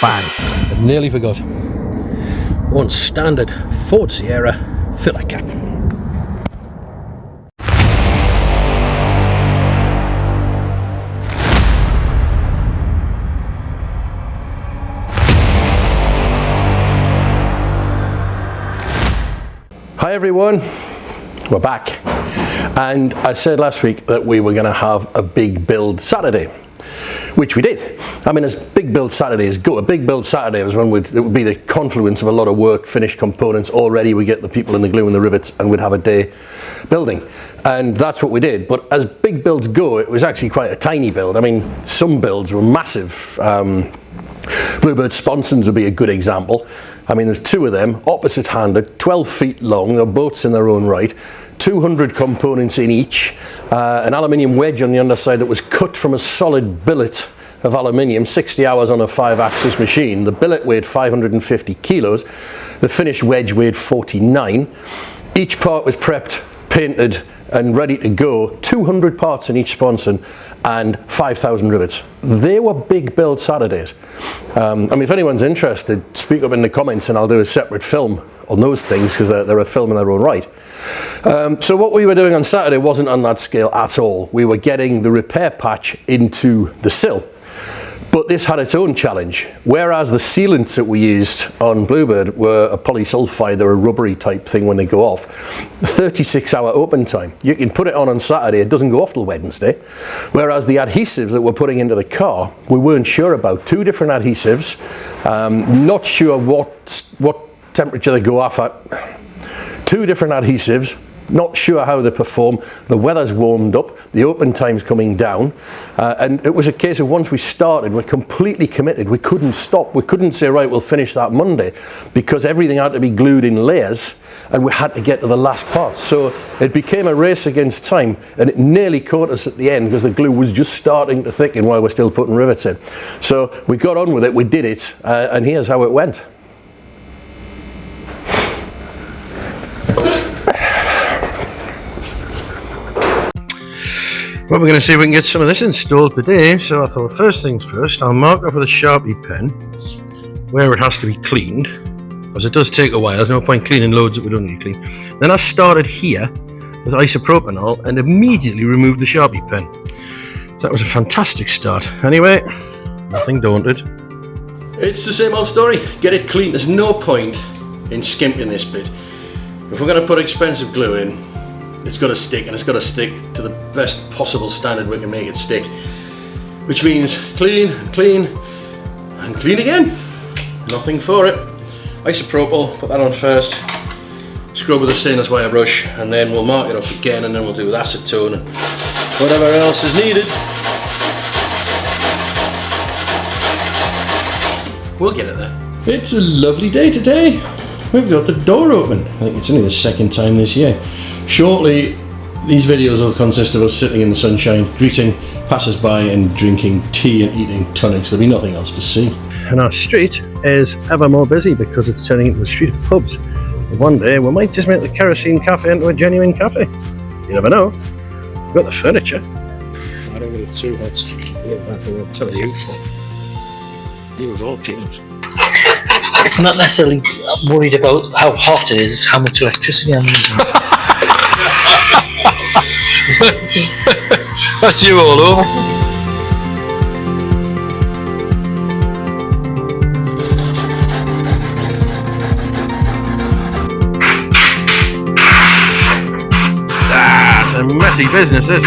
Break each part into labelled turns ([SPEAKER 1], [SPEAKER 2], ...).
[SPEAKER 1] bang. I nearly forgot. One standard Ford Sierra filler cap. Hi everyone, we're back. And I said last week that we were going to have a big build Saturday, which we did. I mean, as big build Saturdays go, a big build Saturday was when it would be the confluence of a lot of work, finished components. Already we get the people in the glue and the rivets, and we'd have a day building. And that's what we did. But as big builds go, it was actually quite a tiny build. I mean, some builds were massive. Bluebird sponsons would be a good example. I mean, there's two of them, opposite-handed, 12 feet long, they're boats in their own right, 200 components in each, an aluminium wedge on the underside that was cut from a solid billet of aluminium, 60 hours on a 5-axis machine. The billet weighed 550 kilos, the finished wedge weighed 49. Each part was prepped, painted, and ready to go. 200 parts in each sponson and 5,000 rivets. They were big build Saturdays. I mean, if anyone's interested, speak up in the comments and I'll do a separate film on those things, because they're a film in their own right. So what we were doing on Saturday wasn't on that scale at all. We were getting the repair patch into the sill. But this had its own challenge. Whereas the sealants that we used on Bluebird were a polysulfide, they're a rubbery type thing when they go off. 36-hour open time. You can put it on Saturday, it doesn't go off till Wednesday. Whereas the adhesives that we're putting into the car, we weren't sure about. 2 different adhesives, not sure what temperature they go off at. 2 different adhesives. Not sure how they perform. The weather's warmed up, the open time's coming down, and it was a case of once we started, we're completely committed. We couldn't stop. We couldn't say, right, we'll finish that Monday, because everything had to be glued in layers and we had to get to the last part. So it became a race against time, and it nearly caught us at the end because the glue was just starting to thicken while we're still putting rivets in. So we got on with it, we did it, and here's how it went. Well, we're going to see if we can get some of this installed today. So I thought, first things first, I'll mark off with a Sharpie pen where it has to be cleaned, because it does take a while. There's no point cleaning loads that we don't need to clean. Then I started here with isopropanol and immediately removed the Sharpie pen. So that was a fantastic start. Anyway, nothing daunted. It's the same old story. Get it clean. There's no point in skimping this bit. If we're going to put expensive glue in, it's got to stick, and it's got to stick to the best possible standard we can make it stick, which means clean and clean and clean again. Nothing for it. Isopropyl, put that on first, scrub with a stainless wire brush, and then we'll mark it off again, and then we'll do with acetone and whatever else is needed. We'll get it there. It's a lovely day today. We've got the door open. I think it's only the second time this year. Shortly, these videos will consist of us sitting in the sunshine, greeting passers-by and drinking tea and eating Tunnocks. There'll be nothing else to see. And our street is ever more busy because it's turning into a street of pubs. And one day we might just make the kerosene cafe into a genuine cafe. You never know. We've got the furniture. I don't get it too hot. I'll tell you for. You of all people.
[SPEAKER 2] It's not necessarily worried about how hot it is, it's how much electricity I'm using.
[SPEAKER 1] That's you all over. That's a messy business, isn't it?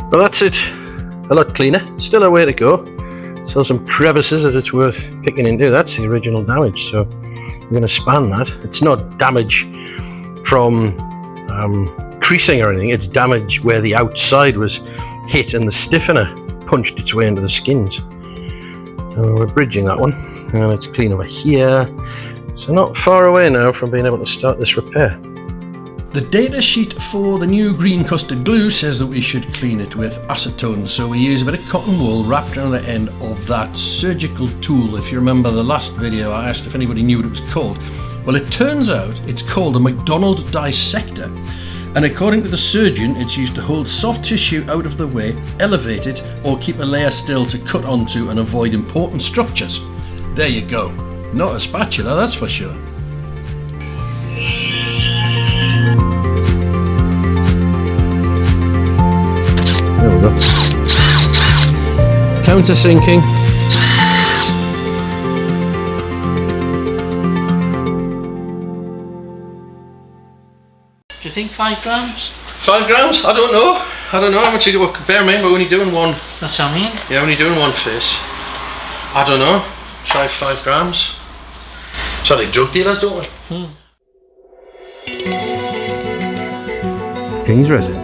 [SPEAKER 1] But that's it. A lot cleaner. Still a way to go. Still some crevices that it's worth picking into. That's the original damage, so we're going to span that. It's not damage from creasing or anything, it's damage where the outside was hit and the stiffener punched its way into the skins. So we're bridging that one, and it's clean over here. So not far away now from being able to start this repair. The data sheet for the new green custard glue says that we should clean it with acetone, so we use a bit of cotton wool wrapped around the end of that surgical tool. If you remember the last video, I asked if anybody knew what it was called. Well, it turns out it's called a McDonald dissector, and according to the surgeon, it's used to hold soft tissue out of the way, elevate it, or keep a layer still to cut onto and avoid important structures. There you go. Not a spatula, that's for sure. There we go. Countersinking.
[SPEAKER 2] Do you think 5 grams?
[SPEAKER 1] 5 grams? I don't know. I don't know how much you do. Bear in mind, we're only doing one.
[SPEAKER 2] That's what I mean.
[SPEAKER 1] Yeah, only doing one face. I don't know. Try 5 grams. So like drug dealers, don't we? King's Resin.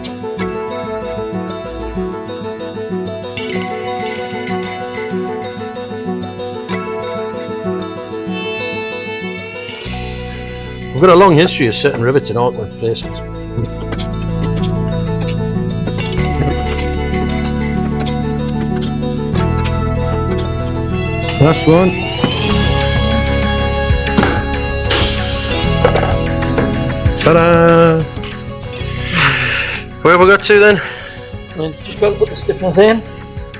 [SPEAKER 1] We've got a long history of setting rivets in awkward places. Last one. Ta-da! Where have we got to then?
[SPEAKER 2] We'll just got to put the stiffeners in.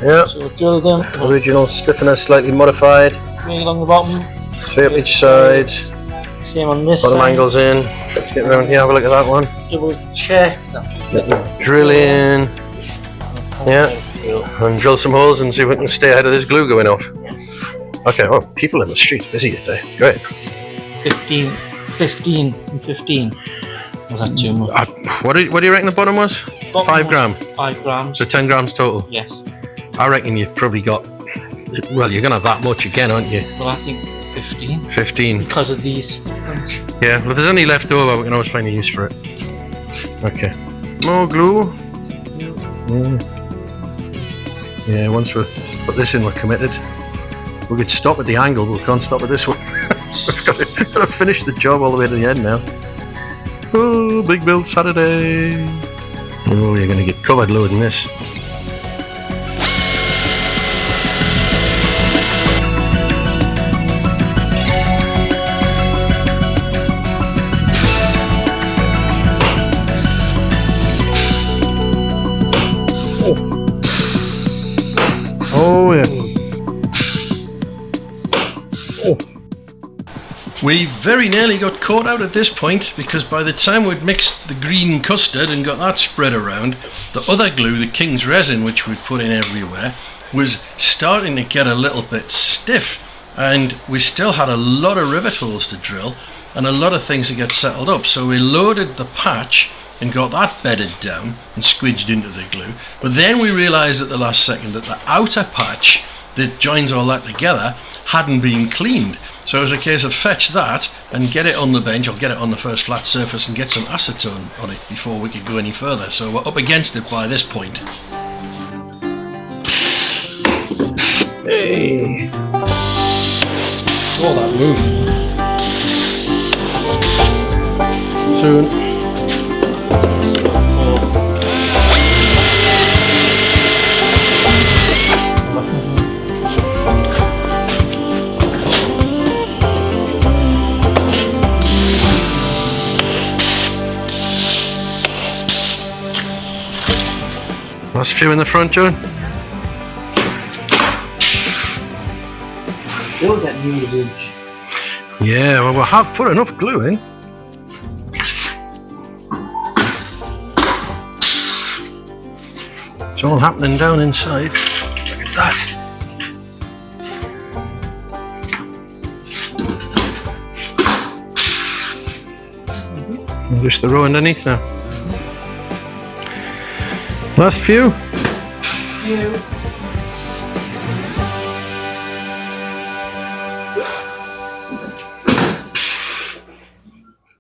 [SPEAKER 1] Yeah.
[SPEAKER 2] So we'll drill them.
[SPEAKER 1] Original stiffener, slightly modified.
[SPEAKER 2] 3 along the bottom.
[SPEAKER 1] 3 up each side.
[SPEAKER 2] Same on this
[SPEAKER 1] Bottom
[SPEAKER 2] side.
[SPEAKER 1] angles in. Let's get around here, have a look at that one.
[SPEAKER 2] Double check.
[SPEAKER 1] Let the drill in. Yeah. And drill some holes and see if we can stay ahead of this glue going off.
[SPEAKER 2] Yes.
[SPEAKER 1] Okay, oh, people in the street busy today. Great.
[SPEAKER 2] 15 and 15. Was that too much?
[SPEAKER 1] What do you reckon the bottom was? 5 gram.
[SPEAKER 2] 5 grams.
[SPEAKER 1] So 10 grams total.
[SPEAKER 2] Yes.
[SPEAKER 1] I reckon you've probably got, well, you're going to have that much again, aren't you?
[SPEAKER 2] Well, I think 15.
[SPEAKER 1] 15.
[SPEAKER 2] Because of these.
[SPEAKER 1] Yeah, well, if there's any left over, we can always find a use for it. Okay. More glue. Yeah. Yeah, once we put this in, we're committed. We could stop at the angle, but we can't stop at this one. We've got to finish the job all the way to the end now. Oh, big build Saturday. Oh, you're going to get covered loading this. Oh, yes. Oh. We very nearly got caught out at this point because by the time we'd mixed the green custard and got that spread around, the other glue, the King's Resin, which we'd put in everywhere, was starting to get a little bit stiff, and we still had a lot of rivet holes to drill and a lot of things to get settled up. So we loaded the patch and got that bedded down and squidged into the glue, but then we realised at the last second that the outer patch that joins all that together hadn't been cleaned. So it was a case of fetch that and get it on the bench or get it on the first flat surface and get some acetone on it before we could go any further. So we're up against it by this point. Hey! All that movement. Soon. Last few in the front, John.
[SPEAKER 2] Still getting near the bridge.
[SPEAKER 1] Yeah, well, we have put enough glue in. It's all happening down inside. Look at that. And just the row underneath now. Last few.
[SPEAKER 2] Yeah.